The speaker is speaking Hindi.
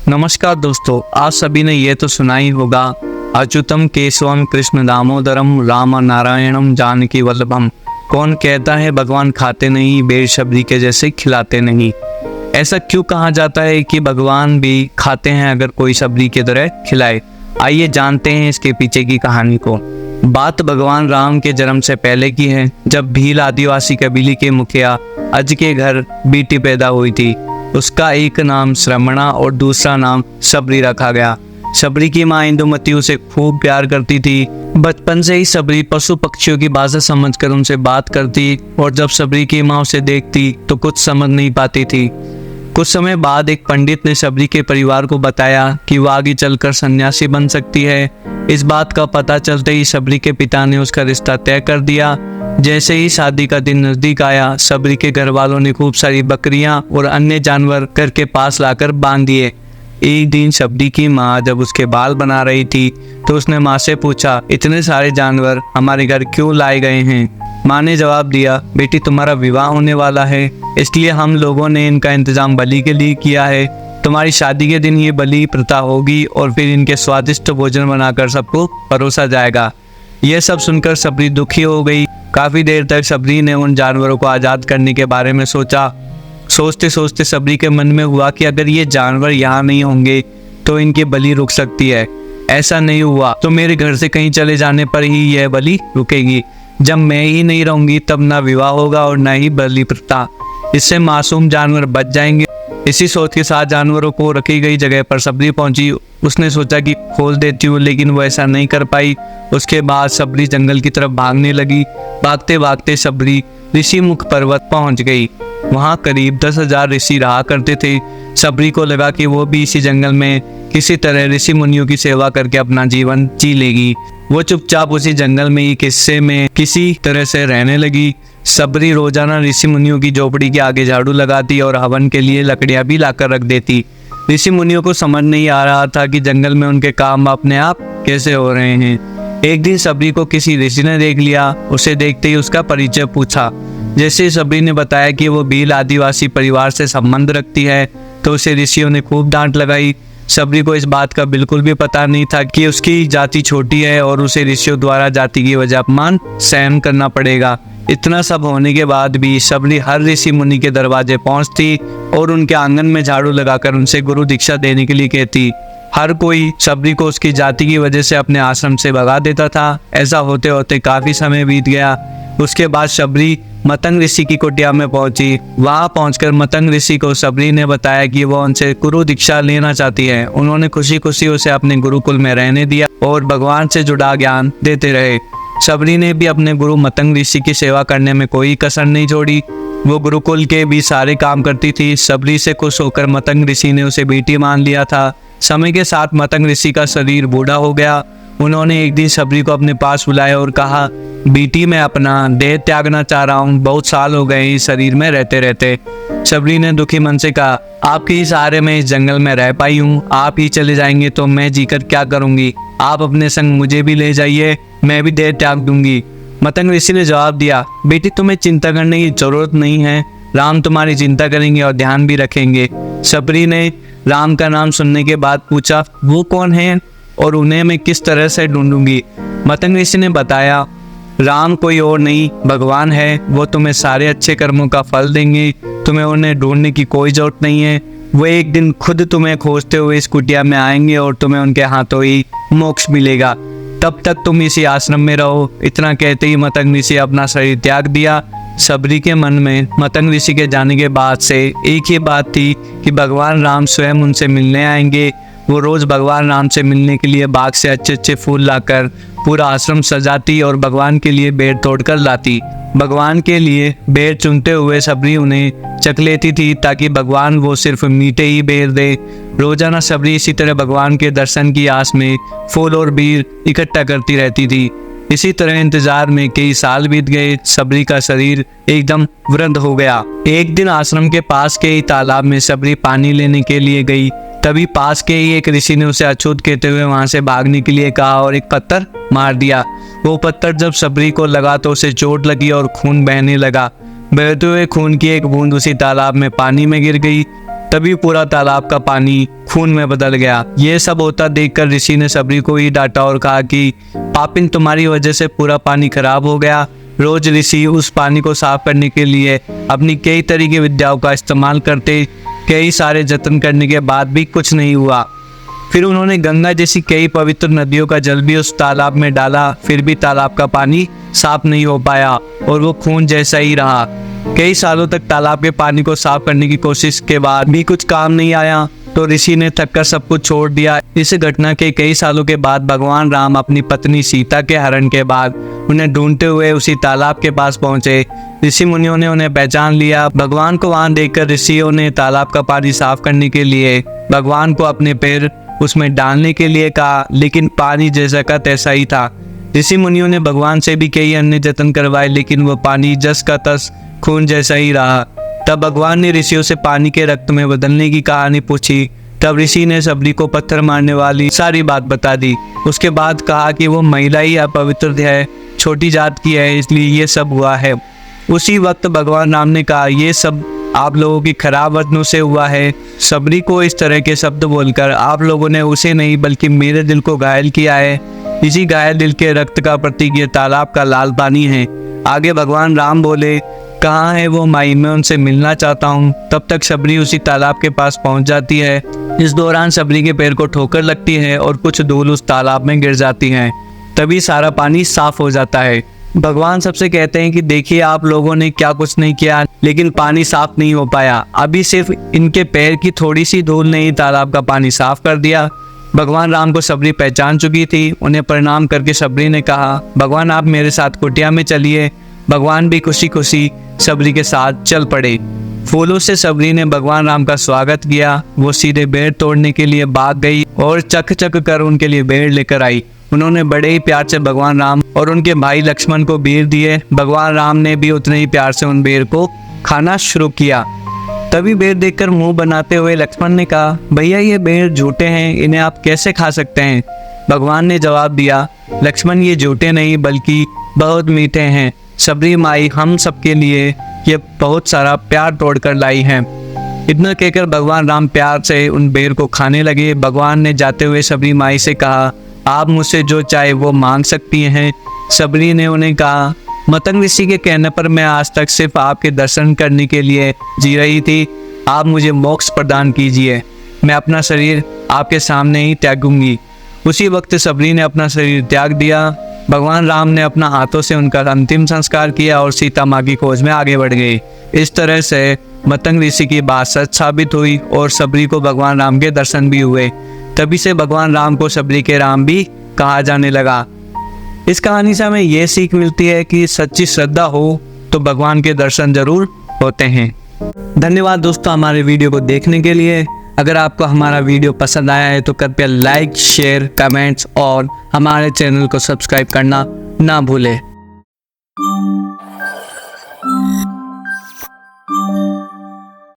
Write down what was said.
नमस्कार दोस्तों, आप सभी ने ये तो सुना ही होगा, अच्युतम केशवम कृष्ण दामोदरम राम नारायणम जानकी वल्लभम। कौन कहता है भगवान खाते नहीं, बेर शबरी के जैसे खिलाते नहीं। ऐसा क्यों कहा जाता है कि भगवान भी खाते हैं अगर कोई शबरी की तरह खिलाए? आइए जानते हैं इसके पीछे की कहानी को। बात भगवान राम के जन्म से पहले की है, जब भील आदिवासी कबीले के मुखिया अज के घर बेटी पैदा हुई थी। उसका एक नाम श्रमणा और दूसरा नाम शबरी रखा गया। शबरी की माँ इंदुमती उसे खूब प्यार करती थी। बचपन से ही शबरी पशु पक्षियों की भाषा समझकर उनसे बात करती और जब शबरी की माँ उसे देखती तो कुछ समझ नहीं पाती थी। कुछ समय बाद एक पंडित ने शबरी के परिवार को बताया कि वह आगे चलकर सन्यासी बन सकती है। इस बात का पता चलते ही शबरी के पिता ने उसका रिश्ता तय कर दिया। जैसे ही शादी का दिन नजदीक आया, शबरी के घर वालों ने खूब सारी बकरियां और अन्य जानवर घर के पास लाकर बांध दिए। एक दिन शबरी की माँ जब उसके बाल बना रही थी तो उसने माँ से पूछा, इतने सारे जानवर हमारे घर क्यों लाए गए हैं? माँ ने जवाब दिया, बेटी तुम्हारा विवाह होने वाला है, इसलिए हम लोगों ने इनका इंतजाम बलि के लिए किया है। तुम्हारी शादी के दिन ये बलि प्रथा होगी और फिर इनके स्वादिष्ट भोजन बनाकर सबको परोसा जाएगा। यह सब सुनकर शबरी दुखी हो गई। काफी देर तक शबरी ने उन जानवरों को आजाद करने के बारे में सोचा। सोचते सोचते शबरी के मन में हुआ कि अगर ये जानवर यहाँ नहीं होंगे तो इनकी बलि रुक सकती है। ऐसा नहीं हुआ तो मेरे घर से कहीं चले जाने पर ही यह बलि रुकेगी। जब मैं ही नहीं रहूंगी तब ना विवाह होगा और ना ही बलि प्रथा। इससे मासूम जानवर बच जाएंगे। इसी सोच के साथ जानवरों को रखी गई जगह पर शबरी पहुंची। उसने सोचा कि खोल देती हूँ, लेकिन वो ऐसा नहीं कर पाई। उसके बाद शबरी जंगल की तरफ भागने लगी। भागते भागते शबरी ऋषि मुख पर्वत पहुंच गई। वहां करीब 10,000 ऋषि रहा करते थे। शबरी को लगा कि वो भी इसी जंगल में किसी तरह ऋषि मुनियों की सेवा करके अपना जीवन जी लेगी। वो चुपचाप उसी जंगल में एक हिस्से में किसी तरह से रहने लगी। शबरी रोजाना ऋषि मुनियों की झोपड़ी के आगे झाड़ू लगाती और हवन के लिए लकड़ियां भी लाकर रख देती। ऋषि मुनियों को समझ नहीं आ रहा था कि जंगल में उनके काम अपने आप कैसे हो रहे हैं। एक दिन शबरी को किसी ऋषि ने देख लिया। उसे देखते ही उसका परिचय पूछा। जैसे शबरी ने बताया कि वो भील आदिवासी परिवार से संबंध रखती है तो उसे ऋषियों ने खूब डांट लगाई। शबरी को इस बात का बिल्कुल भी पता नहीं था कि उसकी जाति छोटी है और उसे ऋषियों द्वारा जाति की वजह अपमान सहन करना पड़ेगा। इतना सब होने के बाद भी शबरी हर ऋषि मुनि के दरवाजे पहुंचती और उनके आंगन में झाड़ू लगाकर उनसे गुरु दीक्षा देने के लिए कहती। हर कोई शबरी को उसकी जाति की वजह से अपने आश्रम से भगा देता था। ऐसा होते होते काफी समय बीत गया। उसके बाद शबरी मतंग ऋषि की कुटिया में पहुंची। वहां पहुंचकर मतंग ऋषि को शबरी ने बताया कि वो उनसे गुरु दीक्षा लेना चाहती है। उन्होंने खुशी खुशी उसे अपने गुरुकुल में रहने दिया और भगवान से जुड़ा ज्ञान देते रहे। शबरी ने भी अपने गुरु मतंग ऋषि की सेवा करने में कोई कसर नहीं छोड़ी। वो गुरुकुल के भी सारे काम करती थी। शबरी से खुश होकर मतंग ऋषि ने उसे बेटी मान लिया था। समय के साथ मतंग ऋषि का शरीर बूढ़ा हो गया। उन्होंने एक दिन शबरी को अपने पास बुलाया और कहा, बेटी मैं अपना देह त्यागना चाह रहा हूँ। बहुत साल हो गए इस शरीर में रहते रहते। शबरी ने दुखी मन से कहा, आपके ही सहारे में इस जंगल में रह पाई हूँ। आप ही चले जाएंगे तो मैं जीकर क्या करूंगी? आप अपने संग मुझे भी ले जाइए, मैं भी देह त्याग दूंगी। मतंग ऋषि ने जवाब दिया, बेटी तुम्हें चिंता करने की जरूरत नहीं है। राम तुम्हारी चिंता करेंगे और ध्यान भी रखेंगे। शबरी ने राम का नाम सुनने के बाद पूछा, वो कौन है और उन्हें मैं किस तरह से ढूंढूंगी? मतंग ऋषि ने बताया, राम कोई और नहीं भगवान है। वो तुम्हें सारे अच्छे कर्मों का फल देंगे। तुम्हें उन्हें ढूंढने की कोई जरूरत नहीं है। वो एक दिन खुद तुम्हें खोजते हुए इस कुटिया में आएंगे और तुम्हें उनके हाथों ही मोक्ष मिलेगा। तब तक तुम इसी आश्रम में रहो। इतना कहते ही मतंग ऋषि अपना शरीर त्याग दिया। शबरी के मन में मतंग ऋषि के जाने के बाद से एक ही बात थी कि भगवान राम स्वयं उनसे मिलने आएंगे। वो रोज भगवान राम से मिलने के लिए बाग से अच्छे अच्छे फूल लाकर पूरा आश्रम सजाती और भगवान के लिए बेर तोड़कर लाती। भगवान के लिए बेर चुनते हुए शबरी उन्हें चख लेती थी ताकि भगवान वो सिर्फ मीठे ही बेर दे। रोजाना शबरी इसी तरह भगवान के दर्शन की आस में फूल और बेर इकट्ठा करती रहती थी। इसी तरह इंतजार में कई साल बीत गए। शबरी का शरीर एकदम वृद्ध हो गया। एक दिन आश्रम के पास के ही तालाब में शबरी पानी लेने के लिए गई। तभी पास के ही एक ऋषि ने उसे अछूत कहते हुए वहां से भागने के लिए कहा और एक पत्थर मार दिया। वो पत्थर जब शबरी को लगा तो उसे चोट लगी और खून बहने लगा। बहते हुए खून की एक बूंद उसी तालाब में पानी में गिर गई। तभी पूरा तालाब का पानी खून खून में बदल गया। ये सब होता देखकर ऋषि ने सबरी को ही डांटा और कहा कि पापिन, तुम्हारी वजह से पूरा पानी खराब हो गया। रोज ऋषि उस पानी को साफ करने के लिए अपनी कई तरह की विद्याओं का इस्तेमाल करते, कई सारे जतन करने के बाद भी कुछ नहीं हुआ। फिर उन्होंने गंगा जैसी कई पवित्र नदियों का जल भी उस तालाब में डाला, फिर भी तालाब का पानी साफ नहीं हो पाया और वो खून जैसा ही रहा। कई सालों तक तालाब के पानी को साफ करने की कोशिश के बाद भी कुछ काम नहीं आया, तो ऋषि ने थककर सब कुछ छोड़ दिया। इस घटना के कई सालों के बाद भगवान राम अपनी पत्नी सीता के हरण के बाद उन्हें ढूंढते हुए उसी तालाब के पास पहुंचे। ऋषि मुनियों ने उन्हें पहचान लिया। भगवान को वहां देखकर ऋषियों ने तालाब का पानी साफ करने के लिए भगवान को अपने पैर उसमें डालने के लिए कहा, लेकिन पानी जैसा का तैसा ही था। ऋषि मुनियों ने भगवान से भी कई अन्य जतन करवाए, लेकिन वो पानी जस का तस खून जैसा ही रहा। तब भगवान ने ऋषियों से पानी के रक्त में बदलने की कहानी पूछी। तब ऋषि ने सबरी को पत्थर मारने वाली सारी बात बता दी। उसके बाद कहा कि वो महिला ही अपवित्र है, छोटी जात की है, इसलिए ये सब हुआ है। उसी वक्त भगवान राम ने कहा, ये सब आप लोगों की खराब वचनों से हुआ है। सबरी को इस तरह के शब्द बोलकर आप लोगों ने उसे नहीं बल्कि मेरे दिल को घायल किया है। इसी घायल दिल के रक्त का प्रतीक ये तालाब का लाल पानी है। आगे भगवान राम बोले, कहाँ है वो माई, मैं उनसे मिलना चाहता हूँ। तब तक सबरी उसी तालाब के पास पहुँच जाती है। इस दौरान सबरी के पैर को ठोकर लगती है और कुछ धूल उस तालाब में गिर जाती है। तभी सारा पानी साफ हो जाता है। भगवान सबसे कहते हैं कि देखिए, आप लोगों ने क्या कुछ नहीं किया, लेकिन पानी साफ नहीं हो पाया। अभी सिर्फ इनके पैर की थोड़ी सी धूल ने ही तालाब का पानी साफ कर दिया। भगवान राम को सबरी पहचान चुकी थी। उन्हें प्रणाम करके सबरी ने कहा, भगवान आप मेरे साथ कुटिया में चलिए। भगवान भी खुशी खुशी सबरी के साथ चल पड़े। फूलों से सबरी ने भगवान राम का स्वागत किया। वो सीधे बेर तोड़ने के लिए भाग गई और चक चक कर उनके लिए बेर लेकर आई। उन्होंने बड़े ही प्यार से भगवान राम और उनके भाई लक्ष्मण को बेर दिए। भगवान राम ने भी उतने ही प्यार से उन बेर को खाना शुरू किया। तभी बेर देखकर मुंह बनाते हुए लक्ष्मण ने कहा, भैया ये बेर झूठे हैं, इन्हें आप कैसे खा सकते हैं? भगवान ने जवाब दिया, लक्ष्मण ये झूठे नहीं बल्कि बहुत मीठे हैं। सबरी माई हम सबके लिए ये बहुत सारा प्यार तोड़ कर लाई है। इतना कहकर भगवान राम प्यार से उन बेर को खाने लगे। भगवान ने जाते हुए सबरी माई से कहा, आप मुझसे जो चाहे वो मांग सकती हैं। सबरी ने उन्हें कहा, मतंग ऋषि के कहने पर मैं आज तक सिर्फ आपके दर्शन करने के लिए जी रही थी। आप मुझे मोक्ष प्रदान कीजिए, मैं अपना शरीर आपके सामने ही त्यागूंगी। उसी वक्त सबरी ने अपना शरीर त्याग दिया। भगवान राम ने अपना हाथों से उनका अंतिम संस्कार किया और सीता माँ की खोज में आगे बढ़ गए। इस तरह से मतंग ऋषि की बात सच साबित हुई और सबरी को भगवान राम के दर्शन भी हुए। तभी से भगवान राम को सबरी के राम भी कहा जाने लगा। इस कहानी से हमें यह सीख मिलती है कि सच्ची श्रद्धा हो तो भगवान के दर्शन जरूर होते हैं। धन्यवाद दोस्तों हमारे वीडियो को देखने के लिए। अगर आपको हमारा वीडियो पसंद आया है तो कृपया लाइक, शेयर, कमेंट्स और हमारे चैनल को सब्सक्राइब करना ना भूलें।